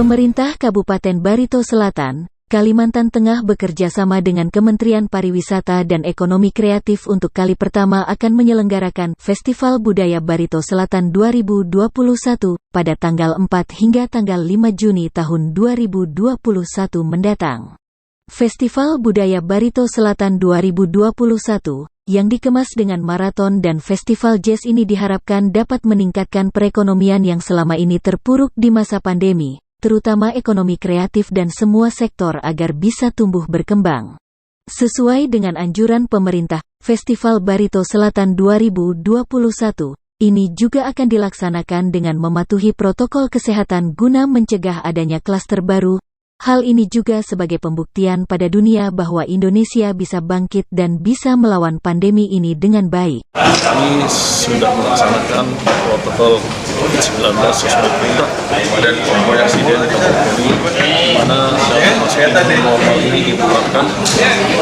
Pemerintah Kabupaten Barito Selatan, Kalimantan Tengah bekerja sama dengan Kementerian Pariwisata dan Ekonomi Kreatif untuk kali pertama akan menyelenggarakan Festival Budaya Barito Selatan 2021 pada tanggal 4 hingga tanggal 5 Juni tahun 2021 mendatang. Festival Budaya Barito Selatan 2021 yang dikemas dengan maraton dan festival jazz ini diharapkan dapat meningkatkan perekonomian yang selama ini terpuruk di masa pandemi, terutama ekonomi kreatif dan semua sektor agar bisa tumbuh berkembang. Sesuai dengan anjuran pemerintah, Festival Barito Selatan 2021 ini juga akan dilaksanakan dengan mematuhi protokol kesehatan guna mencegah adanya klaster baru. Hal ini juga sebagai pembuktian pada dunia bahwa Indonesia bisa bangkit dan bisa melawan pandemi ini dengan baik. Kami sudah melaksanakan protokol COVID-19 sesuai perintah dan Presiden Kapolri, di mana dalam masa normal ini ditetapkan kami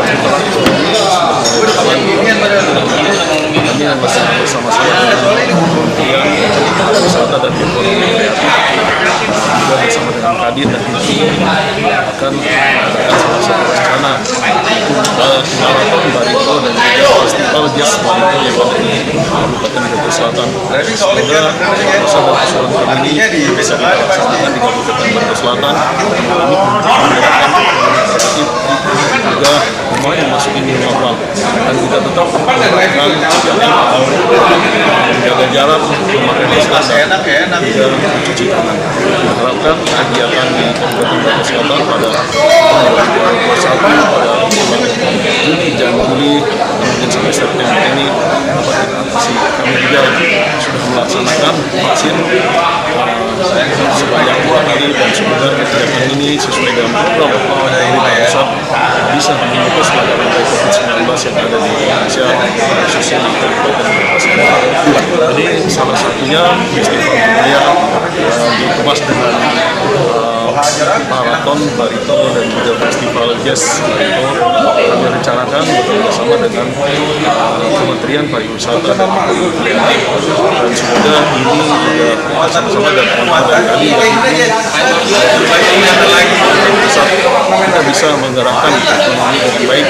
bersama-sama dengan Kementerian Pariwisata dan Ekonomi Kreatif juga bersama dengan Kadin dan INI akan mengadakan salah satu rencana maraton Barito dan juga festival jazz Barito yang ada di Kabupaten Barito Selatan. Semoga usaha dan kami ini bisa dilaksanakan di Kabupaten Barito Selatan. Kami juga mulai memasuki new normal dan kita tetap melakukan menjaga jarak, memakai masker dan juga mencuci tangan. Harapkan kegiatan di Kabupaten Barito Selatan pada tanggal 21 pada Juni dan Juli mungkin sampai September ini dapat kita atasi. Kami juga sudah melaksanakan vaksin sebanyak 2 kali dan semoga kegiatan ini sesuai dengan program dari pusat bisa memutus rantai COVID-19 yang ada di Indonesia, khususnya di Kabupaten Barito Selatan. Jadi salah satunya festival budaya dikemas dengan maraton Barito dan juga festival jazz Barito. Kami rencanakan bekerjasama dengan Kementerian Pariwisata dan Ekonomi Kreatif, dan semoga ini juga bersama-sama dengan teman-teman kami kita bisa menggerakkan ekonomi dengan baik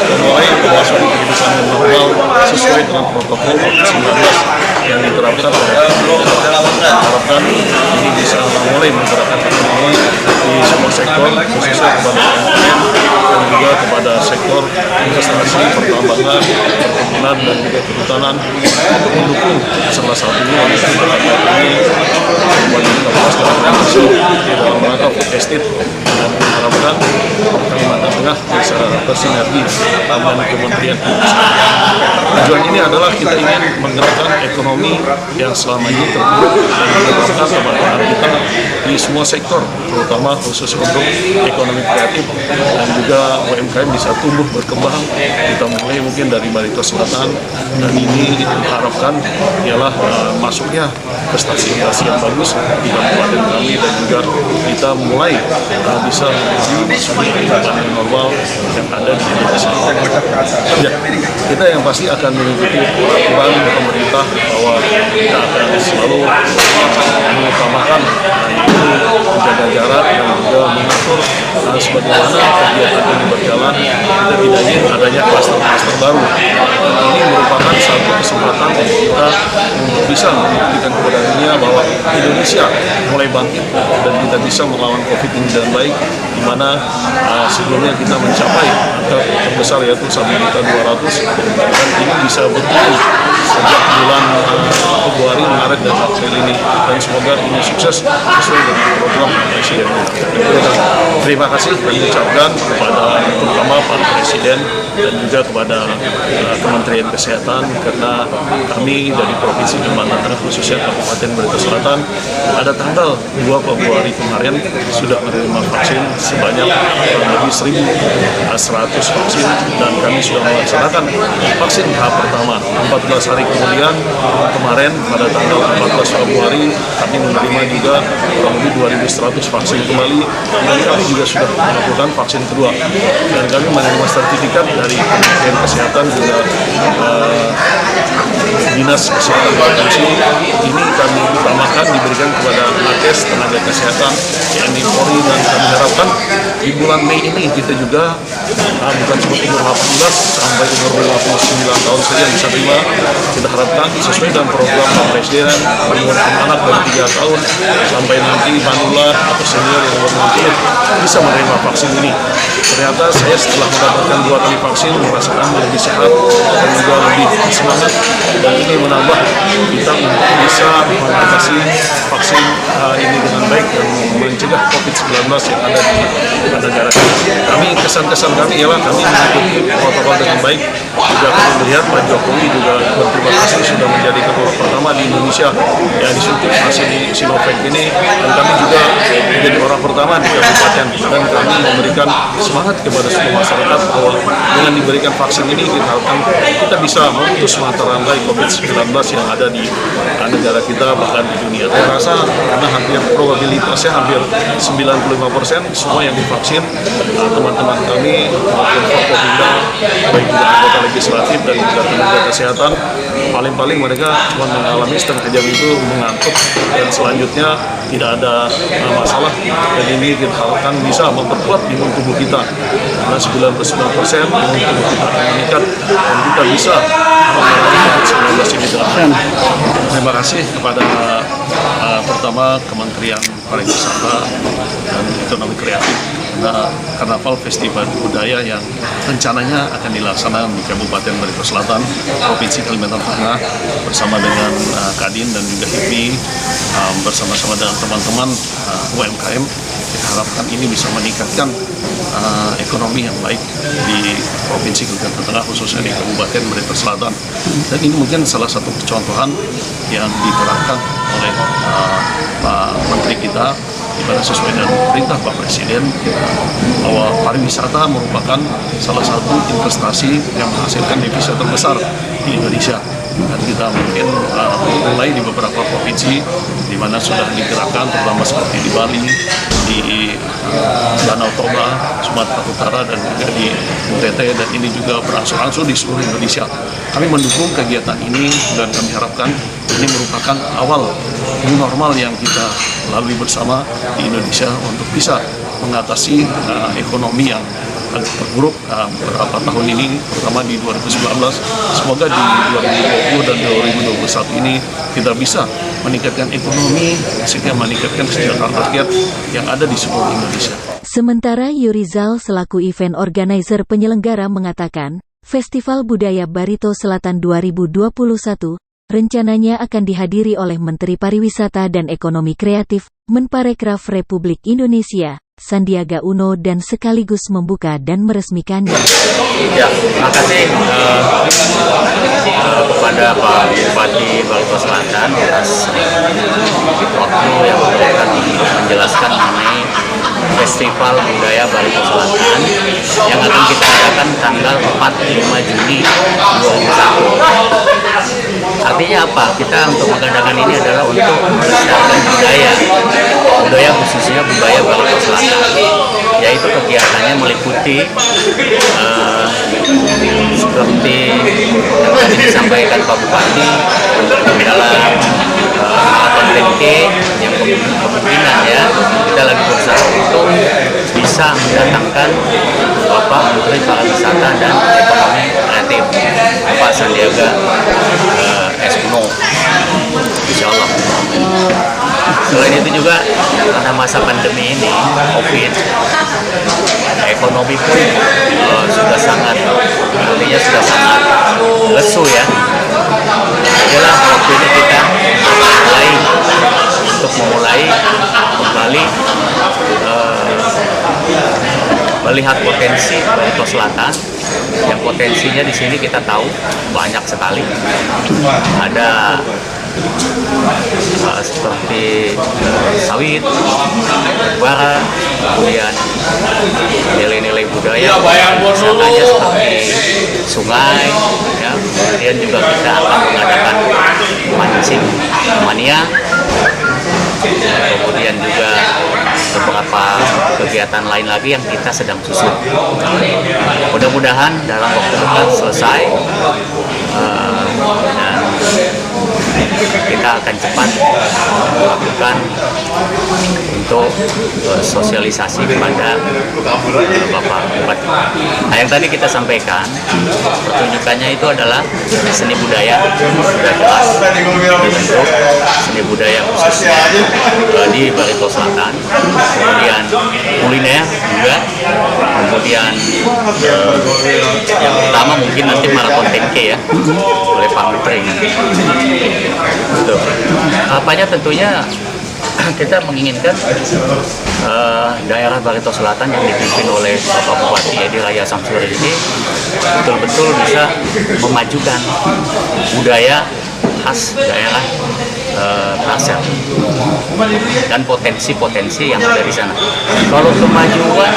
dan mulai memasuki kehidupan normal sesuai dengan protokol COVID-19 yang diterapkan oleh pemerintah. Harapkan ini bisa mulai menggerakkan ekonomi di semua sektor, khususnya kepada UMKM dan juga kepada sektor investasi, pertambangan, perkebunan dan juga kehutanan untuk mendukung salah satunya ini kembali ke luas dalam rangka food estate, dan diharapkan Kalimantan Tengah bisa bersinergi dengan Kementerian Pariwisata. Tujuan ini adalah kita ingin menggerakkan ekonomi yang selama ini terpuruk dan menggerakkan keberhasilan kita di semua sektor, terutama khusus untuk ekonomi kreatif dan juga UMKM bisa tumbuh berkembang. Kita mulai mungkin dari Barito Selatan, dan ini diharapkan ialah masuknya prestasi-prestasi yang bagus di kabupaten kami, dan juga kita mulai bisa menuju kehidupan yang normal yang ada di Indonesia. Ya, kita yang pasti akan mengikuti peraturan pemerintah bahwa kita akan selalu mengutamakan menjaga jarak dan juga mengatur sebagaimana kegiatan ini berjalan. Kita tidak ingin adanya klaster-klaster baru. Ini merupakan satu kesempatan untuk kita untuk bisa membuktikan kepada dunia bahwa Indonesia mulai bangkit dan kita bisa melawan COVID ini dengan baik, di mana sebelumnya kita mencapai angka terbesar yaitu 1.200.000 dan ini bisa bertumbuh sejak bulan Februari, Maret dan April ini, dan semoga ini sukses sesuai dengan program Presiden. Terima kasih kami ucapkan kepada terutama Pak Presiden dan juga kepada Kementerian Kesehatan, karena kami dari Provinsi Kalimantan Tengah khususnya Kabupaten Barito Selatan pada tanggal 2 Februari kemarin sudah menerima vaksin sebanyak lebih 1.100 vaksin, dan kami sudah melaksanakan vaksin tahap pertama. 14 hari kemudian kemarin pada tanggal 14 Februari kami menerima juga kurang lebih 2.100 vaksin kembali, dan kami juga sudah melakukan vaksin kedua, dan kami menerima sertifikat dari Kementerian Kesehatan juga Dinas Kesehatan Provinsi ini kami utamakan diberikan kepada nakes, tenaga kesehatan, TNI Polri, dan kami harapkan di bulan Mei ini kita juga bukan cuma umur 18 sampai umur 59 tahun saja bisa terima. Kita harapkan sesuai dengan program Pak Presiden penurunan anak dari 3 tahun sampai nanti manula atau senior yang umur 60 bisa menerima vaksin ini. Ternyata saya setelah mendapatkan 2 kali vaksin merasakan lebih sehat dan juga lebih semangat, dan ini menambah kita untuk bisa mengatasi vaksin ini dengan baik dan mencegah COVID-19 yang ada di negara kita. Kami kesan kami ialah kami mengikuti protokol dengan baik. Juga kami melihat Pak Jokowi juga berterima kasih sudah menjadi ketua pertama di Indonesia yang disuntik vaksin Sinovac ini, dan kami juga menjadi orang pertama di kabupaten, dan kami memberikan semangat kepada seluruh masyarakat bahwa dengan diberikan vaksin ini kita harapkan kita bisa memutus mata rantai COVID-19 yang ada di negara kita bahkan di dunia. Saya rasa karena hampir probabilitasnya hampir 95% semua yang divaksin teman-teman kami maupun Forkopimda, baik juga anggota legislatif dan juga tenaga kesehatan, paling-paling mereka cuma mengalami setengah jam itu mengantuk dan selanjutnya tidak ada masalah, dan ini kita harapkan bisa memperkuat imun tubuh kita karena 99% imun tubuh kita akan meningkat dan kita bisa menangani COVID-19 ini dengan baik. Terima kasih kepada pertama Kementerian Pariwisata dan Ekonomi Kreatif karena Karnaval Festival Budaya yang rencananya akan dilaksanakan di Kabupaten Barito Selatan, Provinsi Kalimantan Tengah bersama dengan Kadin dan juga HIPMI bersama-sama dengan teman-teman UMKM. Kita harapkan ini bisa meningkatkan ekonomi yang baik di Provinsi Kalimantan Tengah, khususnya di Kabupaten Barito Selatan. Dan ini mungkin salah satu contohan yang diterapkan oleh Pak Menteri kita, di mana sesuai dengan perintah Pak Presiden bahwa pariwisata merupakan salah satu investasi yang menghasilkan devisa terbesar di Indonesia. Dan kita mungkin mulai di beberapa provinsi di mana sudah digerakkan, terutama seperti di Bali, di Danau Toba, Sumatera Utara, dan juga di NTT, dan ini juga berangsur-angsur di seluruh Indonesia. Kami mendukung kegiatan ini dan kami harapkan ini merupakan awal new normal yang kita lalui bersama di Indonesia untuk bisa mengatasi ekonomi yang agak terburuk beberapa tahun ini, terutama di 2019. Semoga di 2020 dan 2021 ini kita bisa meningkatkan ekonomi sehingga meningkatkan kesejahteraan rakyat yang ada di seluruh Indonesia. Sementara Yurizal selaku event organizer penyelenggara mengatakan, Festival Budaya Barito Selatan 2021 rencananya akan dihadiri oleh Menteri Pariwisata dan Ekonomi Kreatif, Menparekraf Republik Indonesia, Sandiaga Uno, dan sekaligus membuka dan meresmikannya. Ya, terima kasih kepada Pak Bupati Barito Selatan atas waktu yang memberikan menjelaskan mengenai Festival Budaya Barito Selatan yang akan kita adakan tanggal 4-5 Juni 2021. Artinya apa? Kita untuk mengadakan ini adalah untuk melestarikan budaya khususnya budaya Barito Selatan, yaitu kegiatannya meliputi seperti yang tadi disampaikan Pak Bupati dalam maraton 10K yang kemungkinan ya kita lagi berusaha untuk bisa mendatangkan Bapak Menteri Pariwisata dan Ekonomi Kreatif Pak Sandiaga Uno, insya Allah. Selain itu juga karena masa pandemi ini COVID, ekonomi pun sudah sangat, artinya sudah sangat lesu ya. Adalah waktu ini kita memulai kembali melihat potensi Barito Selatan, yang potensinya di sini kita tahu banyak sekali. Ada seperti sawit, bara, kemudian nilai-nilai budaya, misalnya seperti sungai, ya. Kemudian juga kita akan mengadakan mancing mania, kemudian juga beberapa kegiatan lain lagi yang kita sedang susun. Mudah-mudahan dalam waktu dekat selesai dan kita akan cepat melakukan untuk sosialisasi kepada Bapak Bupati. Nah, yang tadi kita sampaikan, pertunjukannya itu adalah seni budaya, sudah jelas dibentuk seni budaya khususnya di Barito Selatan, kemudian kuliner juga, kemudian yang pertama mungkin nanti maraton 10K ya oleh Pak Menteri. Betul. Apanya tentunya kita menginginkan daerah Barito Selatan yang dipimpin oleh Bapak Bupati Edi Raya Samsuri ini betul-betul bisa memajukan budaya khas daerah Kalsel dan potensi-potensi yang ada di sana. Kalau kemajuan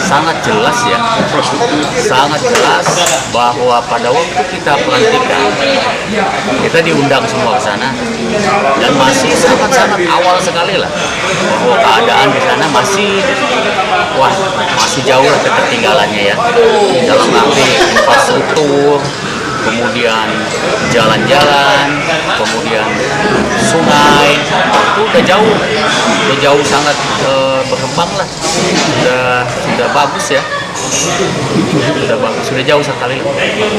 sangat jelas ya, sangat jelas bahwa pada waktu kita pelantikan kita diundang semua ke sana dan masih sangat-sangat awal sekali lah bahwa keadaan di sana masih jauh lah ketertinggalannya ya, dalam arti infrastruktur, kemudian jalan-jalan, kemudian sungai, itu udah jauh sangat berkembang lah, sudah bagus ya, sudah jauh sekali.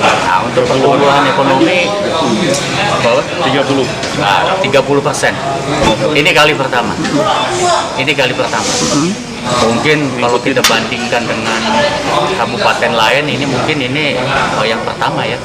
Nah, untuk pertumbuhan ekonomi 30%. Ini kali pertama. Mungkin kalau kita bandingkan dengan kabupaten lain, ini mungkin yang pertama ya.